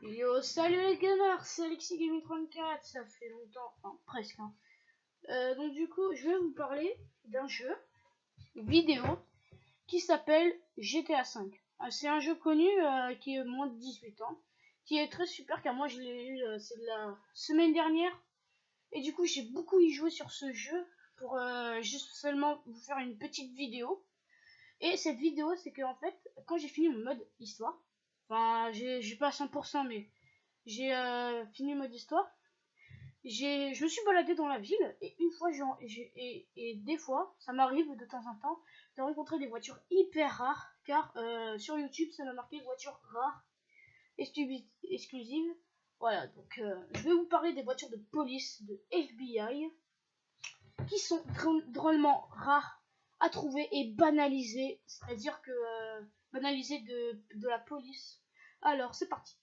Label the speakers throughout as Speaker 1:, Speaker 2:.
Speaker 1: Yo, salut les gamers, c'est Alexis Gaming 34, ça fait longtemps, enfin presque. Hein. Donc du coup, je vais vous parler d'un jeu vidéo qui s'appelle GTA V. C'est un jeu connu qui est moins de 18 ans, qui est très super car moi je l'ai eu, c'est de la semaine dernière. Et du coup, j'ai beaucoup y joué sur ce jeu pour juste seulement vous faire une petite vidéo. Et cette vidéo, c'est que en fait, quand j'ai fini mon mode histoire, enfin j'ai pas à 100% mais j'ai fini mode histoire. Je me suis baladé dans la ville et une fois, et des fois, ça m'arrive de temps en temps de rencontrer des voitures hyper rares car sur YouTube, ça m'a marqué voitures rares, exclusives. Voilà, donc je vais vous parler des voitures de police, de FBI, qui sont drôlement rares à trouver et banalisées, c'est-à-dire que banalisées de la police. Alors, c'est parti.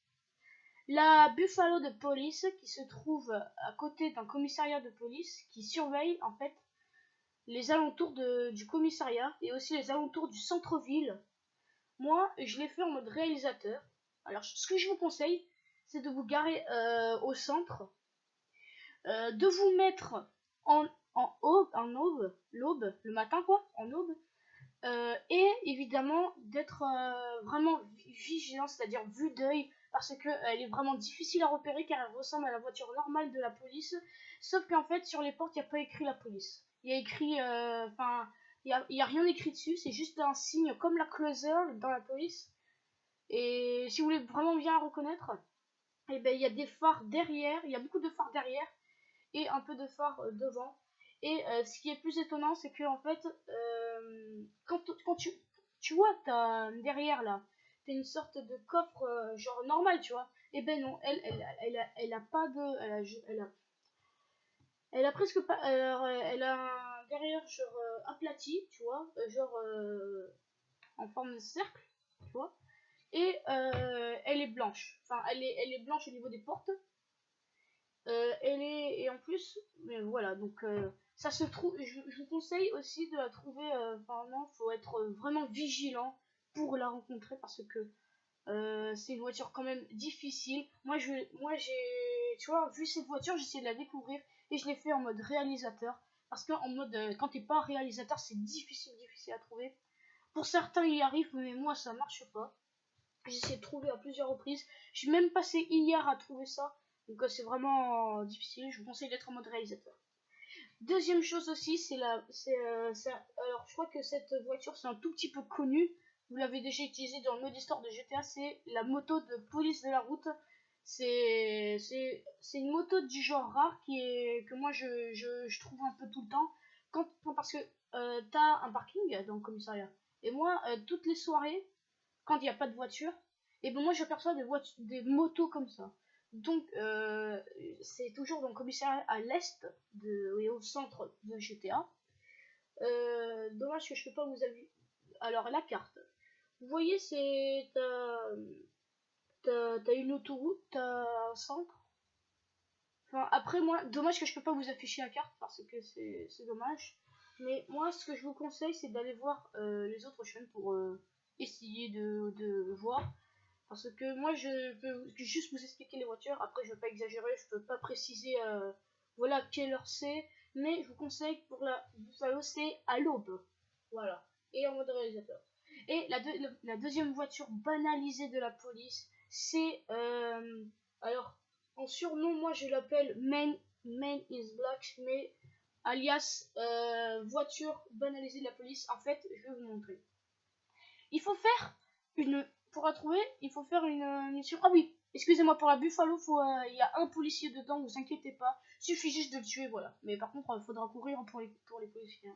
Speaker 1: La Buffalo de police qui se trouve à côté d'un commissariat de police qui surveille en fait les alentours du commissariat et aussi les alentours du centre-ville. Moi, je l'ai fait en mode réalisateur. Alors, ce que je vous conseille, c'est de vous garer au centre, de vous mettre en l'aube, le matin quoi, en aube, et évidemment d'être vraiment vigilant, c'est-à-dire vue d'œil, parce que elle est vraiment difficile à repérer car elle ressemble à la voiture normale de la police, sauf qu'en fait sur les portes il n'y a pas écrit la police, il y a écrit, enfin il y a rien écrit dessus, c'est juste un signe comme la closer dans la police. Et si vous voulez vraiment bien reconnaître, et ben il y a des phares derrière, il y a beaucoup de phares derrière et un peu de phare devant. Et ce qui est plus étonnant, c'est que en fait, quand tu vois, derrière là, t'as une sorte de coffre genre normal, tu vois. Et ben non, elle a pas de, elle a presque pas, elle a un derrière genre aplati, tu vois, genre en forme de cercle, tu vois. Et elle est blanche. Enfin, elle est blanche au niveau des portes. Et en plus, mais voilà, donc ça se trouve, je vous conseille aussi de la trouver, vraiment, faut être vraiment vigilant pour la rencontrer parce que c'est une voiture quand même difficile. Moi j'ai, tu vois, vu cette voiture, j'ai essayé de la découvrir et je l'ai fait en mode réalisateur parce qu'en mode, quand t'es pas réalisateur, c'est difficile à trouver. Pour certains, il y arrive, mais moi ça marche pas. J'ai essayé de trouver à plusieurs reprises. J'ai même passé hier à trouver ça. Donc c'est vraiment difficile. Je vous conseille d'être en mode réalisateur. Deuxième chose aussi, alors je crois que cette voiture c'est un tout petit peu connu. Vous l'avez déjà utilisé dans le mode histoire de GTA. C'est la moto de police de la route. C'est une moto du genre rare que moi je trouve un peu tout le temps. Parce que t'as un parking dans le commissariat. Et moi, toutes les soirées, quand il n'y a pas de voiture, et ben moi j'aperçois des motos comme ça. Donc c'est toujours dans le commissariat à l'est et au centre de GTA. Dommage que je peux pas vous aviser. Alors la carte. Vous voyez, t'as une autoroute, t'as un centre. Enfin après moi, dommage que je peux pas vous afficher la carte parce que c'est dommage. Mais moi ce que je vous conseille c'est d'aller voir les autres chaînes pour essayer de voir. Parce que moi, je peux juste vous expliquer les voitures. Après, je ne veux pas exagérer, je peux pas préciser voilà quelle heure c'est. Mais je vous conseille pour la Buffalo, c'est à l'aube. Voilà. Et en mode réalisateur. Et la deuxième voiture banalisée de la police, c'est... alors, en surnom, moi, je l'appelle Main is Black, mais alias voiture banalisée de la police. En fait, je vais vous montrer. Il faut faire pour la trouver, il faut faire une mission. Ah oui, excusez-moi, pour la Buffalo, il y a un policier dedans, vous inquiétez pas. Suffit juste de le tuer, voilà. Mais par contre, il faudra courir pour les policiers.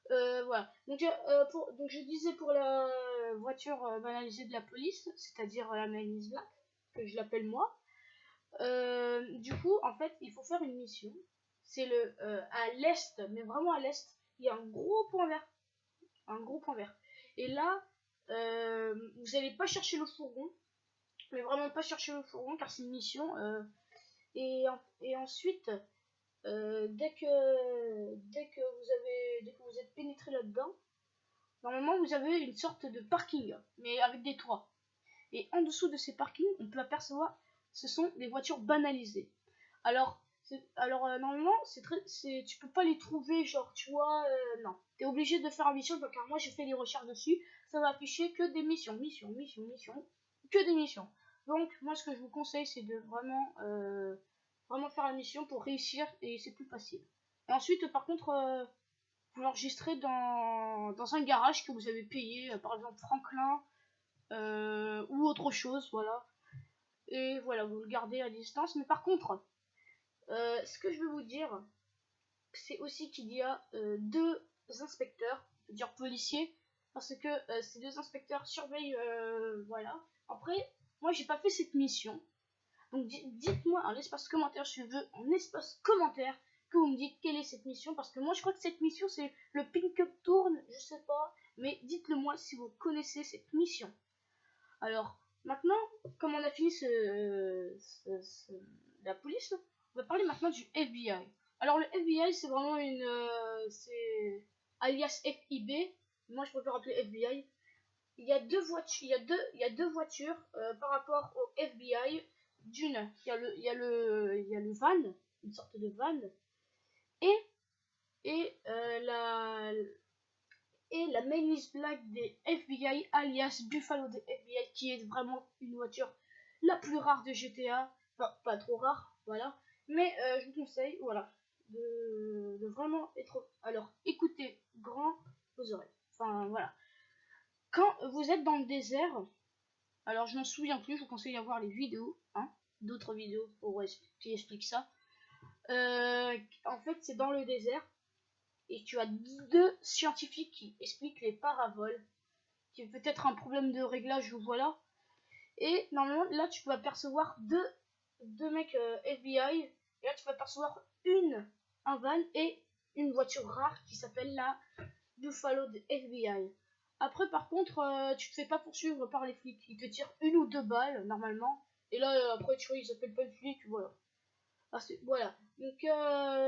Speaker 1: Voilà. Donc je disais pour la voiture banalisée de la police, c'est-à-dire la Manis Black, que je l'appelle moi. Du coup, en fait, il faut faire une mission. C'est à l'est, mais vraiment à l'est, il y a un gros point vert. Un gros point vert. Et là, vous n'allez pas chercher le fourgon, mais vraiment pas chercher le fourgon car c'est une mission. Et ensuite, dès que vous êtes pénétré là-dedans, normalement vous avez une sorte de parking, mais avec des toits. Et en dessous de ces parkings, on peut apercevoir ce sont des voitures banalisées. Alors, normalement, tu peux pas les trouver, genre, tu vois, non. T'es obligé de faire une mission, car moi j'ai fait les recherches dessus, ça va afficher que des missions, que des missions. Donc, moi ce que je vous conseille, c'est de vraiment faire la mission pour réussir, et c'est plus facile. Et ensuite, par contre, vous l'enregistrez dans un garage que vous avez payé, par exemple Franklin, ou autre chose, voilà. Et voilà, vous le gardez à distance. Mais par contre, ce que je veux vous dire, c'est aussi qu'il y a deux inspecteurs, c'est-à-dire policiers, parce que ces deux inspecteurs surveillent, voilà. Après, moi j'ai pas fait cette mission, donc dites-moi en espace commentaire, je veux en espace commentaire que vous me dites quelle est cette mission, parce que moi je crois que cette mission c'est le Pink Up Tourne, je sais pas, mais dites-le moi si vous connaissez cette mission. Alors, maintenant, comme on a fini la police, on va parler maintenant du FBI. Alors, le FBI, c'est vraiment c'est alias FIB. Moi, je préfère appeler FBI. Il y a deux voitures, il y a deux voitures par rapport au FBI. D'une, il y a le van, une sorte de van, et, la main is black des FBI, alias Buffalo des FBI, qui est vraiment une voiture la plus rare de GTA. Enfin, pas trop rare, voilà. Mais je vous conseille, voilà, de vraiment être. Alors, écoutez grand vos oreilles. Enfin, voilà. Quand vous êtes dans le désert, alors je m'en souviens plus, je vous conseille d'avoir les vidéos, hein, d'autres vidéos qui expliquent ça. En fait, c'est dans le désert. Et tu as deux scientifiques qui expliquent les paravoles, qui est peut-être un problème de réglage, voilà. Et normalement, là, tu peux apercevoir deux mecs FBI, et là, tu peux apercevoir un van et une voiture rare qui s'appelle la Buffalo de FBI. Après, par contre, tu te fais pas poursuivre par les flics, ils te tirent une ou deux balles, normalement, et là, après, tu vois, ils appellent pas le flic, voilà. Voilà, donc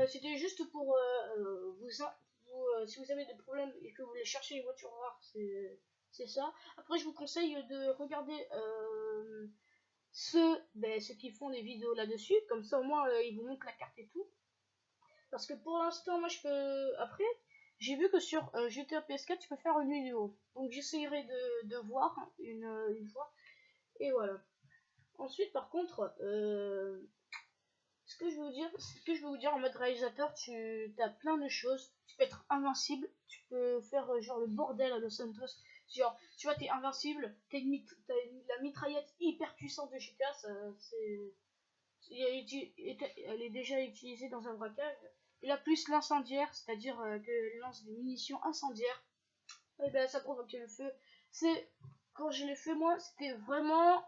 Speaker 1: c'était juste pour si vous avez des problèmes et que vous voulez chercher les voitures rares, c'est ça. Après, je vous conseille de regarder ceux qui font des vidéos là-dessus, comme ça au moins ils vous montrent la carte et tout. Parce que pour l'instant, moi je peux. Après, j'ai vu que sur GTA PS4 tu peux faire une vidéo, donc j'essayerai de voir une fois, et voilà. Ensuite, par contre, ce que je veux vous dire en mode réalisateur, tu as plein de choses. Tu peux être invincible, tu peux faire genre le bordel à Los Santos. Genre, tu vois, t'es invincible, t'as la mitraillette hyper puissante de GTA, elle est déjà utilisée dans un braquage. Et là, plus l'incendiaire, c'est-à-dire qu'elle lance des munitions incendiaires, et ben ça provoque le feu. Quand je l'ai fait moi, c'était vraiment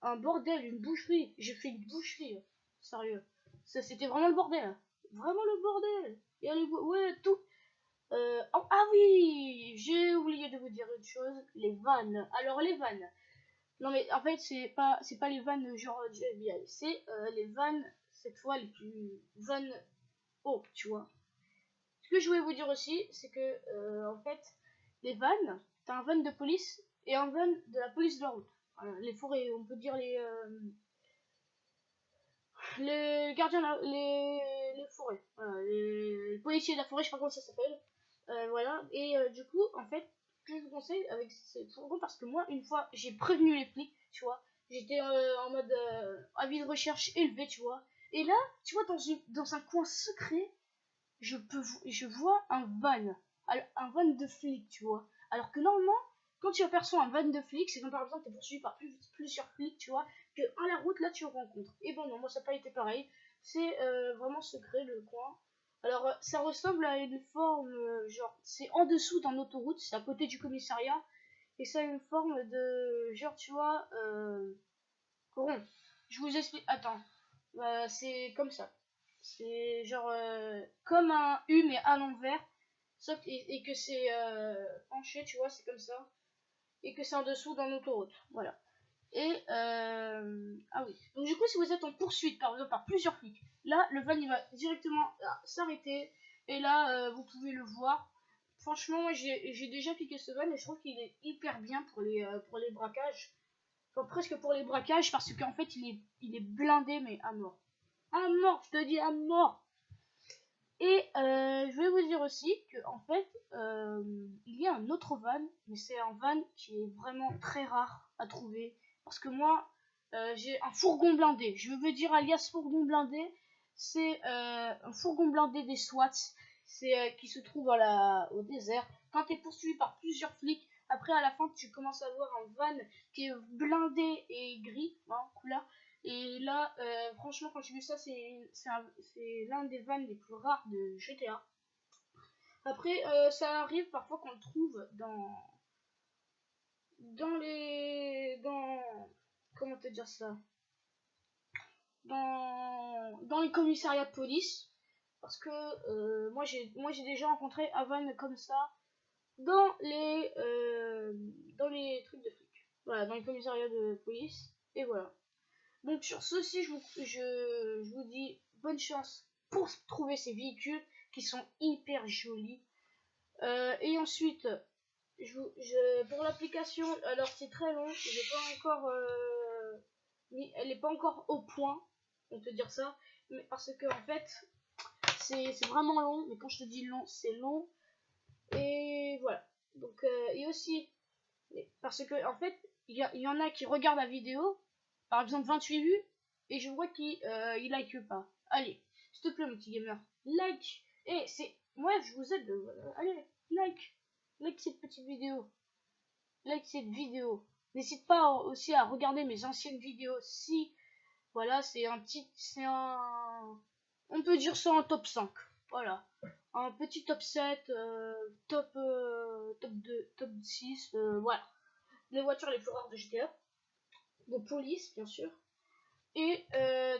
Speaker 1: un bordel, une boucherie. J'ai fait une boucherie. Sérieux. Ça, c'était vraiment le bordel. Vraiment le bordel. Et allez, ouais, tout. Ah oui, j'ai oublié de vous dire une chose. Les vannes. Alors, les vannes. Non, mais en fait, c'est pas les vannes genre du FBI. C'est les vannes, cette fois, les plus vannes haut, tu vois. Ce que je voulais vous dire aussi, c'est que, en fait, les vannes, t'as un van de police et un van de la police de la route. Les forêts, on peut dire les gardiens, les forêts, voilà, les policiers de la forêt, je sais pas comment ça s'appelle, voilà. Et du coup, en fait, ce que je vous conseille avec ces fourgons, parce que moi, une fois, j'ai prévenu les flics, tu vois, j'étais en mode avis de recherche élevé, tu vois. Et là, tu vois, dans un coin secret, je vois un van de flics, tu vois. Alors que normalement, quand tu aperçois un van de flics, c'est quand par exemple tu es poursuivi par plusieurs flics, tu vois, que à la route là tu rencontres. Et bon, non, moi ça n'a pas été pareil. C'est vraiment secret le coin. Alors ça ressemble à une forme, genre, c'est en dessous d'un autoroute, c'est à côté du commissariat. Et ça a une forme de, genre, tu vois, rond. Je vous explique, attends, c'est comme ça. C'est genre comme un U mais à l'envers. Sauf et que c'est penché, tu vois, c'est comme ça. Et que c'est en dessous d'un autoroute. Voilà. Et ah oui. Donc du coup, si vous êtes en poursuite par exemple par plusieurs flics, là le van il va directement s'arrêter. Et là vous pouvez le voir. Franchement, moi j'ai déjà piqué ce van et je trouve qu'il est hyper bien pour les braquages. enfin, presque pour les braquages, parce qu'en fait il est blindé, mais à mort. À mort, je te dis à mort. Et je vais vous dire aussi que en fait il y a un autre van, mais c'est un van qui est vraiment très rare à trouver, parce que moi j'ai un fourgon blindé. Je veux dire alias fourgon blindé, c'est un fourgon blindé des SWAT, c'est qui se trouve au désert. Quand tu es poursuivi par plusieurs flics, après à la fin tu commences à voir un van qui est blindé et gris, hein, couleur. Et là, franchement, quand j'ai vu ça, c'est l'un des vannes les plus rares de GTA. Après, ça arrive parfois qu'on le trouve comment te dire ça, dans les commissariats de police, parce que moi j'ai déjà rencontré un van comme ça dans les trucs de flics. Voilà, dans les commissariats de police. Et voilà. Donc sur ceci, je vous dis bonne chance pour trouver ces véhicules qui sont hyper jolis. Et ensuite, pour l'application, alors c'est très long, j'ai pas encore, elle n'est pas encore au point, on peut dire ça, mais parce que en fait, c'est vraiment long. Mais quand je te dis long, c'est long. Et voilà. Donc et aussi, parce que en fait, il y en a qui regardent la vidéo, par exemple 28 vues, et je vois qu'il like pas. Allez, s'il te plaît mon petit gamer, like. Et c'est moi je vous aide, allez, like cette petite vidéo, like cette vidéo. N'hésite pas aussi à regarder mes anciennes vidéos. Si voilà, on peut dire ça en top 5. Voilà, un petit top 7, top 2, top 6, voilà. Les voitures les plus rares de GTA, de police bien sûr. Et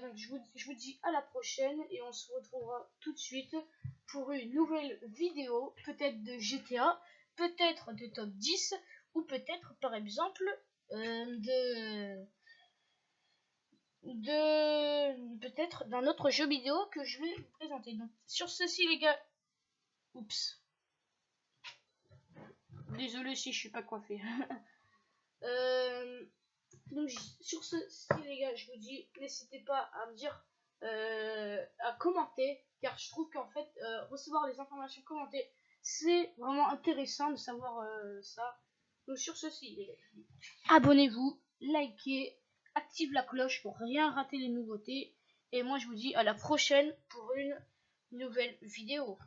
Speaker 1: donc je vous dis à la prochaine, et on se retrouvera tout de suite pour une nouvelle vidéo, peut-être de GTA, peut-être de top 10, ou peut-être par exemple peut-être d'un autre jeu vidéo que je vais vous présenter. Donc sur ceci les gars, oups, désolé si je suis pas coiffé. Donc sur ceci les gars, je vous dis, n'hésitez pas à me dire, à commenter, car je trouve qu'en fait recevoir les informations commentées, c'est vraiment intéressant de savoir ça. Donc sur ceci les gars, abonnez-vous, likez, active la cloche pour rien rater les nouveautés, et moi je vous dis à la prochaine pour une nouvelle vidéo.